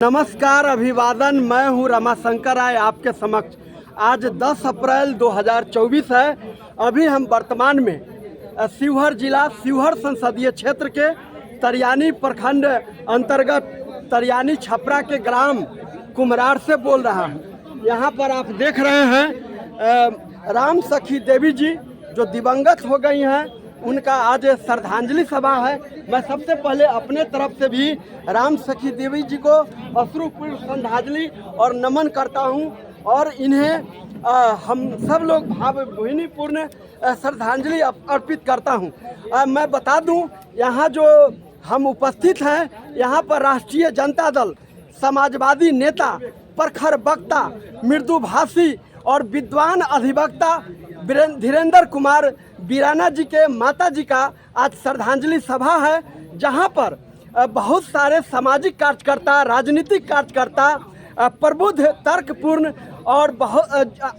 नमस्कार, अभिवादन। मैं हूं रमाशंकर राय आपके समक्ष। आज 10 अप्रैल 2024 है। अभी हम वर्तमान में शिवहर जिला शिवहर संसदीय क्षेत्र के तरियानी प्रखंड अंतर्गत तरियानी छपरा के ग्राम कुम्हरार से बोल रहा हूं। यहां पर आप देख रहे हैं राम सखी देवी जी जो दिवंगत हो गई हैं, उनका आज श्रद्धांजलि सभा है। मैं सबसे पहले अपने तरफ से भी राम सखी देवी जी को अश्रुपूर्ण श्रद्धांजलि और नमन करता हूं और इन्हें हम सब लोग भावभीनीपूर्ण श्रद्धांजलि अर्पित करता हूं। मैं बता दूं, यहाँ जो हम उपस्थित हैं, यहाँ पर राष्ट्रीय जनता दल, समाजवादी नेता, प्रखर वक्ता, मृदुभाषी और विद्वान अधिवक्ता धीरेन्द्र कुमार बीराना जी के माता जी का आज श्रद्धांजलि सभा है, जहां पर बहुत सारे सामाजिक कार्यकर्ता, राजनीतिक कार्यकर्ता, प्रबुद्ध, तर्कपूर्ण और बहुत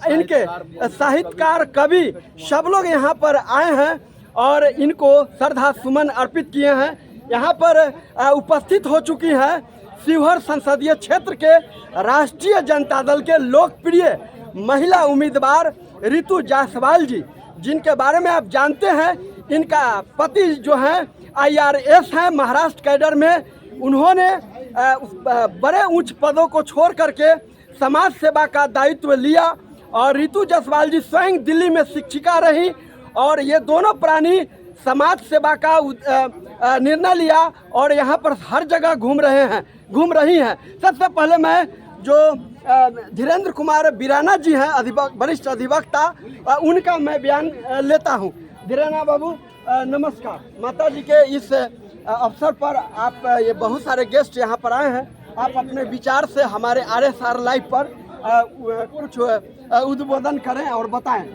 इनके साहित्यकार, कवि सब लोग यहां पर आए हैं और इनको श्रद्धा सुमन अर्पित किए हैं। यहां पर उपस्थित हो चुकी है शिवहर संसदीय क्षेत्र के राष्ट्रीय जनता दल के लोकप्रिय महिला उम्मीदवार रितु जायसवाल जी, जिनके बारे में आप जानते हैं। इनका पति जो है IRS हैं महाराष्ट्र कैडर में। उन्होंने बड़े उच्च पदों को छोड़ करके समाज सेवा का दायित्व लिया और रितु जायसवाल जी स्वयं दिल्ली में शिक्षिका रही और ये दोनों प्राणी समाज सेवा का निर्णय लिया और यहाँ पर हर जगह घूम रही हैं। सबसे पहले मैं जो धीरेन्द्र कुमार बीराना जी हैं, वरिष्ठ अधिवक्ता, उनका मैं बयान लेता हूं। धीरेन्द्र बाबू नमस्कार। माता जी के इस अवसर पर आप ये बहुत सारे गेस्ट यहाँ पर आए हैं, आप अपने विचार से हमारे RSR लाइव पर कुछ उद्बोधन करें और बताएं।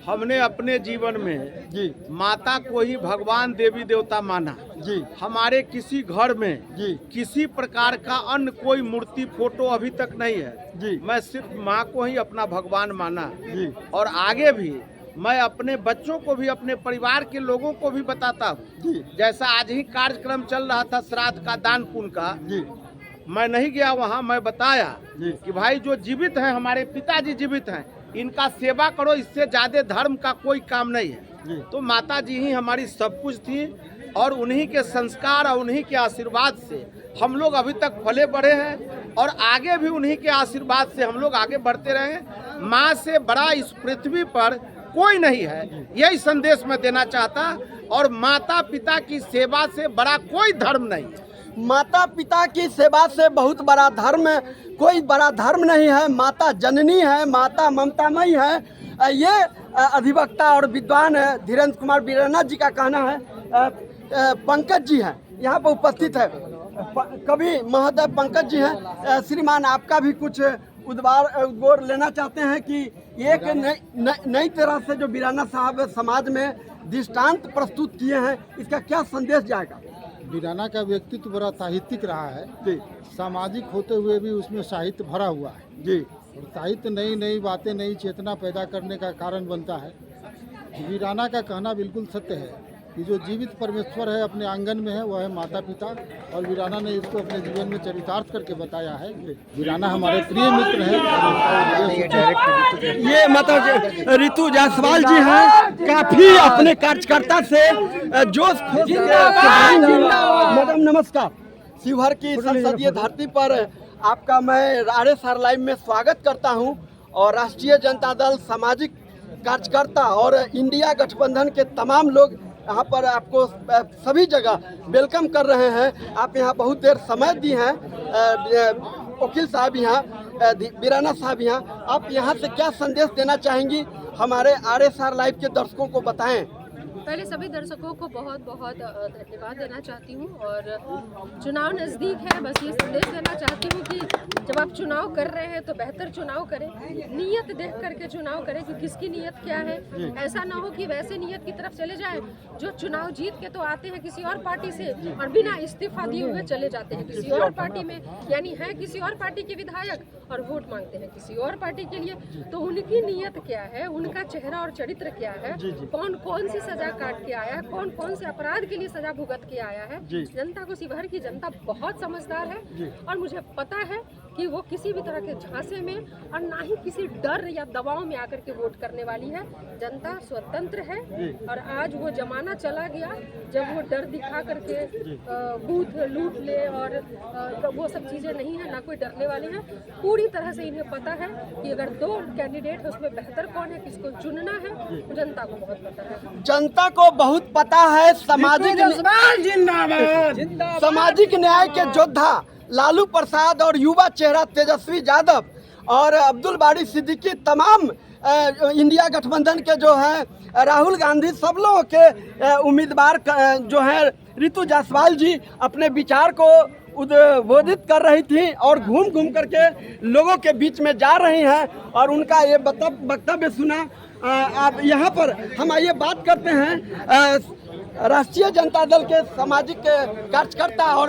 हमने अपने जीवन में जी माता को ही भगवान देवी देवता माना जी। हमारे किसी घर में जी किसी प्रकार का अन्य कोई मूर्ति फोटो अभी तक नहीं है जी। मैं सिर्फ माँ को ही अपना भगवान माना जी और आगे भी मैं अपने बच्चों को भी, अपने परिवार के लोगों को भी बताता हूँ। जी जैसा आज ही कार्यक्रम चल रहा था श्राद्ध का, दान पुण्य का, जी मैं नहीं गया वहाँ, मैं बताया जी कि भाई जो जीवित हैं, हमारे पिताजी जीवित हैं, इनका सेवा करो, इससे ज्यादा धर्म का कोई काम नहीं है। तो माता जी ही हमारी सब कुछ थी और उन्हीं के संस्कार और उन्हीं के आशीर्वाद से हम लोग अभी तक फले बढ़े हैं और आगे भी उन्हीं के आशीर्वाद से हम लोग आगे बढ़ते रहे। माँ से बड़ा इस पृथ्वी पर कोई नहीं है, यही संदेश मैं देना चाहता। और माता पिता की सेवा से बड़ा कोई धर्म नहीं है। माता पिता की सेवा से बहुत बड़ा धर्म, कोई बड़ा धर्म नहीं है। माता जननी है, माता ममतामयी है। ये अधिवक्ता और विद्वान धीरेन्द्र कुमार बीराना जी का कहना है। पंकज जी हैं यहाँ पर उपस्थित है, कवि महोदय पंकज जी हैं। श्रीमान, आपका भी कुछ उद्गार लेना चाहते हैं कि एक नई तरह से जो बीराना साहब समाज में दृष्टांत प्रस्तुत किए हैं, इसका क्या संदेश जाएगा? बीराना का व्यक्तित्व बड़ा साहित्यिक रहा है जी। सामाजिक होते हुए भी उसमें साहित्य भरा हुआ है जी। और साहित्य नई नई बातें, नई चेतना पैदा करने का कारण बनता है। बीराना का कहना बिल्कुल सत्य है कि जो जीवित परमेश्वर है अपने आंगन में है, वह है माता पिता, और बीराना ने इसको अपने जीवन में चरितार्थ करके बताया है। बीराना हमारे प्रिय मित्र हैं। ये मतलब रितु जायसवाल जी हैं, काफी अपने कार्यकर्ता से जोश। मैडम नमस्कार। शिवहर की संसदीय धरती पर आपका मैं RSR लाइव में स्वागत करता हूं और राष्ट्रीय जनता दल, सामाजिक कार्यकर्ता और इंडिया गठबंधन के तमाम लोग यहाँ पर आपको सभी जगह वेलकम कर रहे हैं। आप यहाँ बहुत देर समय दी हैं। वकील साहब यहाँ, बीराना साहब यहाँ, आप यहाँ से क्या संदेश देना चाहेंगी? हमारे RSR लाइव के दर्शकों को बताएं। पहले सभी दर्शकों को बहुत बहुत धन्यवाद देना चाहती हूँ और चुनाव नज़दीक है, बस ये संदेश देना चाहती हूँ कि जब आप चुनाव कर रहे हैं तो बेहतर चुनाव करें, नीयत देख करके चुनाव करें कि किसकी नीयत क्या है। ऐसा ना हो कि वैसे नीयत की तरफ चले जाएं जो चुनाव जीत के तो आते हैं किसी और पार्टी से और बिना इस्तीफा दिए हुए चले जाते हैं किसी और पार्टी में, यानी है किसी और पार्टी के विधायक और वोट मांगते हैं किसी और पार्टी के लिए, तो उनकी नीयत क्या है, उनका चेहरा और चरित्र क्या है, कौन कौन सी सजा काट के आया है, कौन कौन से अपराध के लिए सजा भुगत के आया है। जनता को, शिवहर की जनता बहुत समझदार है और मुझे पता है कि वो किसी भी तरह के झांसे में और ना ही किसी डर या दबाव में आकर के वोट करने वाली है। जनता स्वतंत्र है और आज वो जमाना चला गया जब वो डर दिखा करके बूथ लूट ले और वो सब चीज़ें नहीं है, ना कोई डरने वाले हैं। पूरी तरह से इन्हें पता है कि अगर 2 कैंडिडेट है उसमें बेहतर कौन है, किसको चुनना है, तो जनता को बहुत पता है। जनता को बहुत पता है। सामाजिक न्याय के योद्धा लालू प्रसाद और युवा चेहरा तेजस्वी यादव और अब्दुल बारी सिद्दीकी, तमाम इंडिया गठबंधन के जो हैं राहुल गांधी, सब लोगों के उम्मीदवार जो हैं रितु जायसवाल जी अपने विचार को उद्बोधित कर रही थी और घूम घूम करके लोगों के बीच में जा रही हैं और उनका ये वक्तव्य सुना। आप यहाँ पर हम आइए बात करते हैं राष्ट्रीय जनता दल के सामाजिक कार्यकर्ता और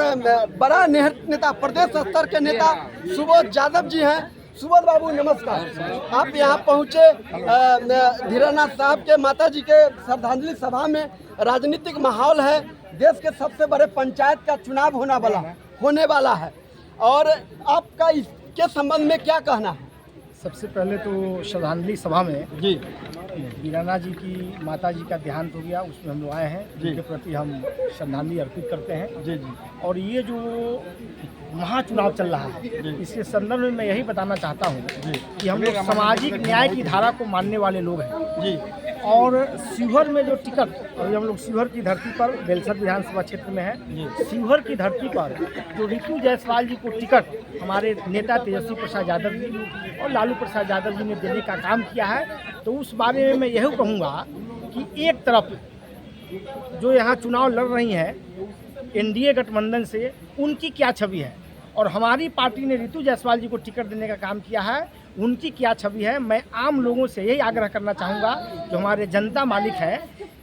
बड़ा नेता, प्रदेश स्तर के नेता सुबोध यादव जी हैं। सुबोध बाबू नमस्कार। आप यहाँ पहुँचे धीरानाथ साहब के माता जी के श्रद्धांजलि सभा में। राजनीतिक माहौल है, देश के सबसे बड़े पंचायत का चुनाव होने वाला है और आपका इसके संबंध में क्या कहना है? सबसे पहले तो श्रद्धांजलि सभा में वीराना जी की माता जी का देहांत हो गया, उसमें हम लोग आए हैं, जिनके प्रति हम श्रद्धांजलि अर्पित करते हैं। और ये जो महाचुनाव चल रहा है, इसके संदर्भ में मैं यही बताना चाहता हूँ कि हम लोग सामाजिक न्याय की धारा को मानने वाले लोग हैं और शिवहर में जो टिकट, अभी हम लोग शिवहर की धरती पर, बेलसर विधानसभा क्षेत्र में है, शिवहर की धरती पर जो रितु जायसवाल जी को टिकट हमारे नेता तेजस्वी प्रसाद यादव जी और लालू प्रसाद यादव जी ने देने का काम किया है, तो उस बारे में मैं यही कहूँगा कि एक तरफ जो यहाँ चुनाव लड़ रही हैं एनडीए गठबंधन से, उनकी क्या छवि है और हमारी पार्टी ने रितु जायसवाल जी को टिकट देने का काम किया है, उनकी क्या छवि है। मैं आम लोगों से यही आग्रह करना चाहूँगा, जो हमारे जनता मालिक है,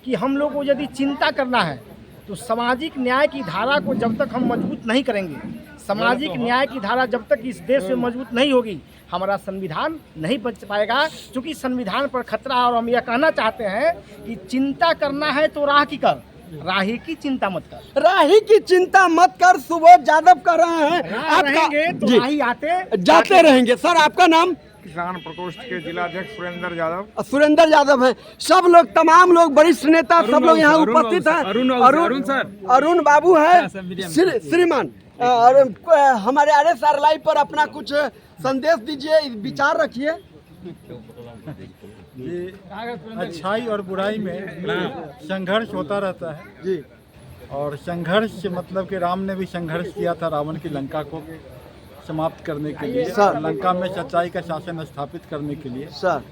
कि हम लोग को यदि चिंता करना है तो सामाजिक न्याय की धारा को जब तक हम मजबूत नहीं करेंगे, सामाजिक न्याय की धारा जब तक इस देश में मजबूत नहीं होगी, हमारा संविधान नहीं बच पाएगा। क्योंकि संविधान पर खतरा है और हम यह कहना चाहते हैं कि चिंता करना है तो राह की कर, राही की चिंता मत कर। राही की चिंता मत कर, सुबोध यादव कर रहे हैं। आप रहेंगे तो राही आते जाते रहेंगे। सर आपका नाम? किसान प्रकोष्ठ के जिलाध्यक्ष सुरेंद्र यादव। सुरेंद्र यादव है। सब लोग, तमाम लोग, वरिष्ठ नेता सब लोग यहाँ उपस्थित हैं। अरुण बाबू है, श्रीमान। और हमारे RSR लाइव पर अपना कुछ संदेश दीजिए, विचार रखिए। ये अच्छाई और बुराई में संघर्ष होता रहता है जी, और संघर्ष मतलब कि राम ने भी संघर्ष किया था रावण की लंका को समाप्त करने के लिए, लंका में सच्चाई का शासन स्थापित करने के लिए।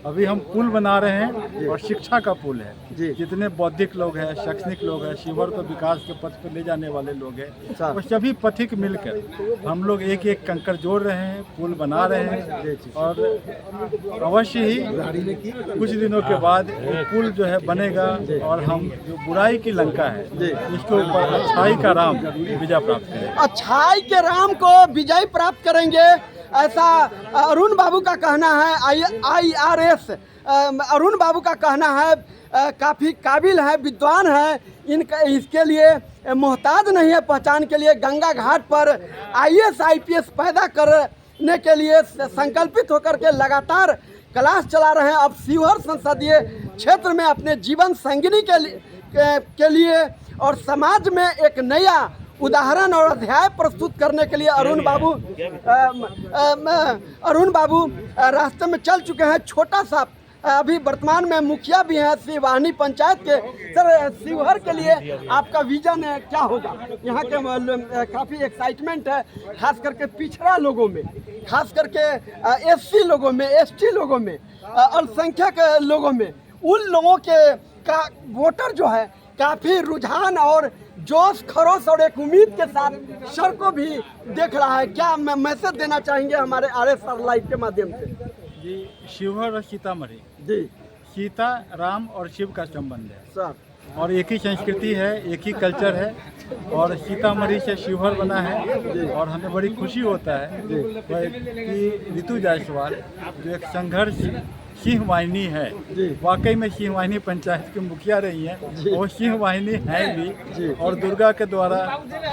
अभी हम पुल बना रहे हैं और शिक्षा का पुल है। जितने बौद्धिक लोग हैं, शैक्षणिक लोग हैं, शिवहर को विकास के पथ पर ले जाने वाले लोग हैं, वो सभी पथिक मिलकर हम लोग एक एक कंकड़ जोड़ रहे हैं, पुल बना रहे हैं और अवश्य ही कुछ दिनों के बाद वो पुल जो है बनेगा और हम जो बुराई की लंका है इसके ऊपर अच्छाई का राम विजय प्राप्त करेंगे। अच्छाई के राम को विजय प्राप्त करेंगे, ऐसा अरुण बाबू का कहना है। IRS अरुण बाबू का कहना है, काफ़ी काबिल है, विद्वान है, इनका इसके लिए मोहताज नहीं है पहचान के लिए। गंगा घाट पर IAS IPS पैदा करने के लिए संकल्पित होकर के लगातार क्लास चला रहे हैं। अब शिवहर संसदीय क्षेत्र में अपने जीवन संगिनी के लिए और समाज में एक नया उदाहरण और अध्याय प्रस्तुत करने के लिए अरुण बाबू रास्ते में चल चुके हैं। छोटा सा अभी वर्तमान में मुखिया भी हैं सिवानी पंचायत के। सर, शिवहर के लिए आपका विजन क्या होगा? यहाँ के काफ़ी एक्साइटमेंट है, खास करके पिछड़ा लोगों में, खास करके SC लोगों में, ST लोगों में, अल्पसंख्यक लोगों में, उन लोगों के का वोटर जो है काफ़ी रुझान और जोश खरोश और एक उम्मीद के साथ सर को भी देख रहा है। क्या मैसेज देना चाहेंगे हमारे RSR लाइव के माध्यम से? जी, शिवहर और सीतामढ़ी जी, सीता, राम और शिव का संबंध है। सर, और एक ही संस्कृति है, एक ही कल्चर है और सीतामढ़ी से शिवहर बना है और हमें बड़ी खुशी होता है कि ऋतु जायसवाल जो एक संघर्ष सिंह वाहिनी है, वाकई में सिंह वाहिनी पंचायत की मुखिया रही हैं, वो सिंह वाहिनी है भी और दुर्गा के द्वारा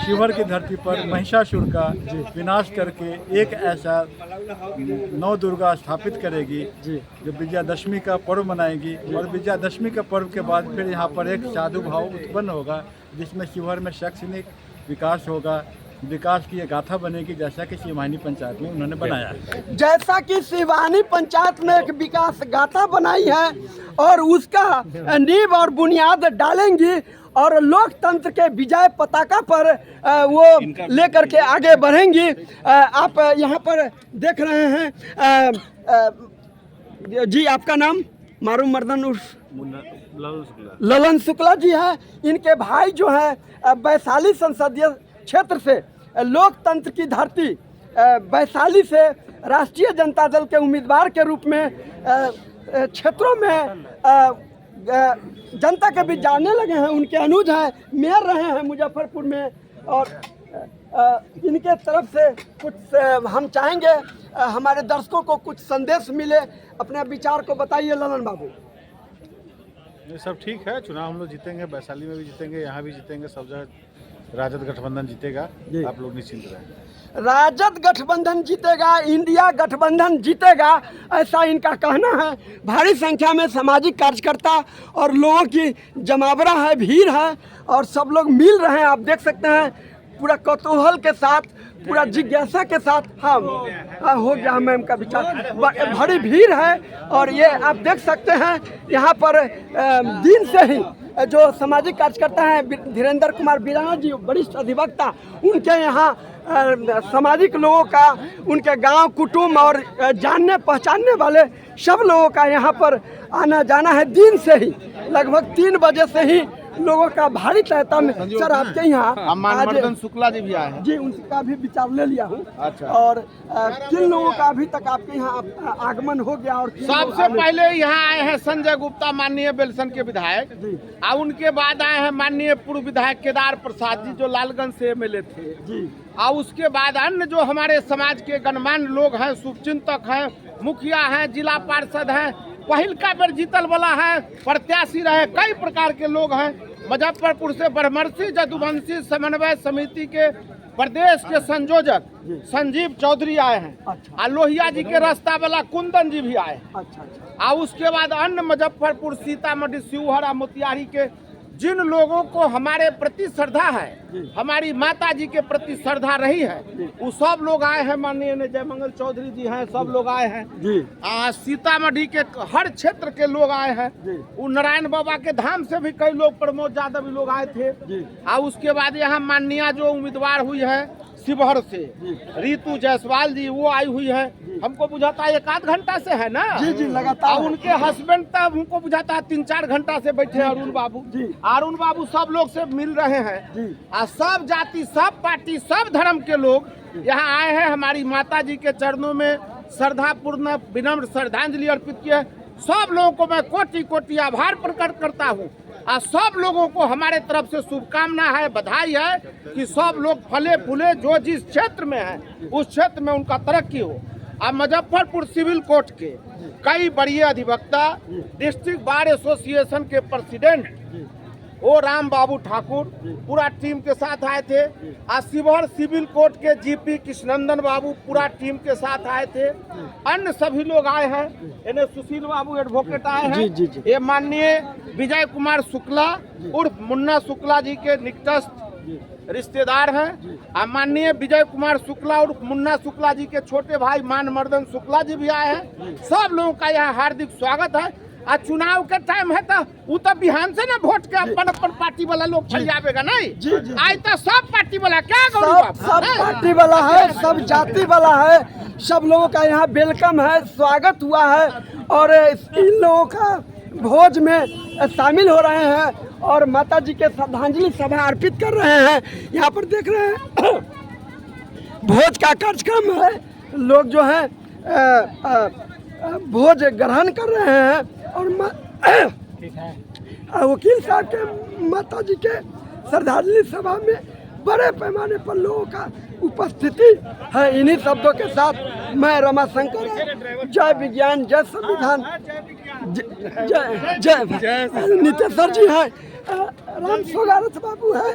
शिवहर की धरती पर महिषासुर का विनाश करके एक ऐसा नौ दुर्गा स्थापित करेगी जो विजयादशमी का पर्व मनाएगी और विजयादशमी के पर्व के बाद फिर यहाँ पर एक साधु भाव उत्पन्न होगा जिसमें शिवहर में शैक्षणिक विकास होगा, विकास की एक गाथा बनेगी जैसा कि सिवानी पंचायत में उन्होंने बनाया है। जैसा कि सिवानी पंचायत में एक विकास गाथा बनाई है और उसका नींव और बुनियाद डालेंगी और लोकतंत्र के विजय पताका पर वो लेकर के आगे बढ़ेंगी। आप यहाँ पर देख रहे हैं जी, आपका नाम? मारूम मर्दन उर्फ ललन शुक्ला जी है। इनके भाई जो है वैशाली संसदीय क्षेत्र से, लोकतंत्र की धरती वैशाली से राष्ट्रीय जनता दल के उम्मीदवार के रूप में क्षेत्रों में जनता के बीच जाने लगे हैं। उनके अनुज हैं, मेयर रहे हैं मुजफ्फरपुर में और इनके तरफ से कुछ हम चाहेंगे हमारे दर्शकों को कुछ संदेश मिले। अपने विचार को बताइए ललन बाबू। ये सब ठीक है, चुनाव हम लोग जीतेंगे, वैशाली में भी जीतेंगे, यहाँ भी जीतेंगे, सब जगह राजद गठबंधन जीतेगा, आप लोग निश्चिंत रहें। राजद गठबंधन जीतेगा, इंडिया गठबंधन जीतेगा, ऐसा इनका कहना है। भारी संख्या में सामाजिक कार्यकर्ता और लोगों की जमावड़ा है, भीड़ है और सब लोग मिल रहे हैं। आप देख सकते हैं पूरा कौतूहल के साथ, पूरा जिज्ञासा के साथ। हाँ, हो गया मैम का विचार। बड़ी भीड़ है और ये आप देख सकते हैं यहाँ पर दिन से ही जो सामाजिक कार्यकर्ता हैं धीरेन्द्र कुमार बिराना जी, वरिष्ठ अधिवक्ता, उनके यहाँ सामाजिक लोगों का, उनके गांव कुटुंब और जानने पहचानने वाले सब लोगों का यहाँ पर आना जाना है। दिन से ही लगभग 3 बजे से ही लोगों का भारी तादाद में। सर आपके यहाँ मर्दन शुक्ला जी भी आए हैं जी, उनका भी विचार ले लिया हूँ। अच्छा। और किन लोगों का अभी तक आपके यहाँ आगमन हो गया? और सबसे पहले यहाँ आए हैं संजय गुप्ता, माननीय बेलसन के विधायक, और उनके बाद आए हैं माननीय पूर्व विधायक केदार प्रसाद जी जो लालगंज से एमएलए थे जी, और उसके बाद अन्य जो हमारे समाज के गणमान्य लोग हैं, शुभचिंतक हैं, मुखिया हैं, जिला पार्षद हैं, पहिल का बेर जीतल वाला है, प्रत्याशी रहे, कई प्रकार के लोग हैं। मुजफ्फरपुर से ब्रह्मर्षि जदुवंशी समन्वय समिति के प्रदेश के संयोजक संजीव चौधरी आए हैं। अच्छा। और लोहिया जी के रास्ता वाला कुंदन जी भी आए हैं। अच्छा। और उसके बाद अन्य मुजफ्फरपुर, सीतामढ़ी, शिवहर और मोतिहारी के जिन लोगों को हमारे प्रति श्रद्धा है, हमारी माता जी के प्रति श्रद्धा रही है, वो सब लोग आए हैं। माननीय जयमंगल चौधरी जी हैं, सब लोग आए हैं जी। सीतामढ़ी के हर क्षेत्र के लोग आए हैं। वो नारायण बाबा के धाम से भी कई लोग, प्रमोद यादव भी लोग आए थे। और उसके बाद यहाँ माननीय जो उम्मीदवार हुई है शिवहर से ऋतु जायसवाल जी, वो आई हुई है। हमको बुझाता है 1 आध घंटा से है ना जी लगातार। उनके हस्बैंड तब हमको बुझाता है 3-4 घंटा से बैठे हैं अरुण बाबू जी। अरुण बाबू सब लोग से मिल रहे हैं और सब जाति, सब पार्टी, सब धर्म के लोग यहाँ आए हैं। हमारी माता जी के चरणों में श्रद्धापूर्ण विनम्र श्रद्धांजलि अर्पित किए। सब लोगों को मैं कोटि कोटि आभार प्रकट करता हूँ और सब लोगों को हमारे तरफ से शुभकामना है, बधाई है कि सब लोग फले फूले, जो जिस क्षेत्र में है उस क्षेत्र में उनका तरक्की हो। अब मुजफ्फरपुर सिविल कोर्ट के कई बड़े अधिवक्ता, डिस्ट्रिक्ट बार एसोसिएशन के प्रेसिडेंट ओ राम बाबू ठाकुर पूरा टीम के साथ आए थे। और शिवहर सिविल कोर्ट के जीपी कृष्णनंदन बाबू पूरा टीम के साथ आए थे। अन्य सभी लोग आए हैं। इन्हें सुशील बाबू एडवोकेट आए हैं। ये माननीय विजय कुमार शुक्ला उर्फ मुन्ना शुक्ला जी के निकटस्थ रिश्तेदार हैं। और माननीय विजय कुमार शुक्ला और मुन्ना शुक्ला जी के छोटे भाई मानमर्दन शुक्ला जी भी आए हैं। सब लोगों का यहाँ हार्दिक स्वागत है। आज चुनाव के टाइम है तो वो तो बिहान से ना वोट के अपन पार्टी वाला लोग फरियावेगा नहीं। आज तो सब पार्टी वाला क्या सब पार्टी वाला है, सब जाति वाला है, सब लोगों का यहाँ वेलकम है, स्वागत हुआ है और इन लोगों का भोज में शामिल हो रहे हैं और माता जी के श्रद्धांजलि सभा अर्पित कर रहे हैं। यहाँ पर देख रहे हैं भोज का कार्यक्रम है। लोग जो है भोज ग्रहण कर रहे हैं और वकील साहब के माता जी के श्रद्धांजलि सभा में बड़े पैमाने पर लोगों का उपस्थिति है। इन्हीं शब्दों के साथ मैं रमाशंकर, जय विज्ञान, जय संविधान, जय नितेश्वर जी हैं, राम सोगारत बाबू है,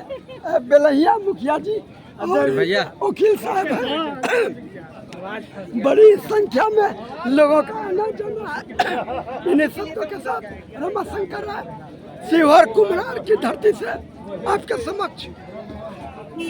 बेलहिया मुखिया जी और वकील साहब हैं। बड़ी संख्या में लोगों का आना जाना है। इन्हीं शब्दों के साथ रमाशंकर है, शिवहर कुम्हरार की धरती से आपके समक्ष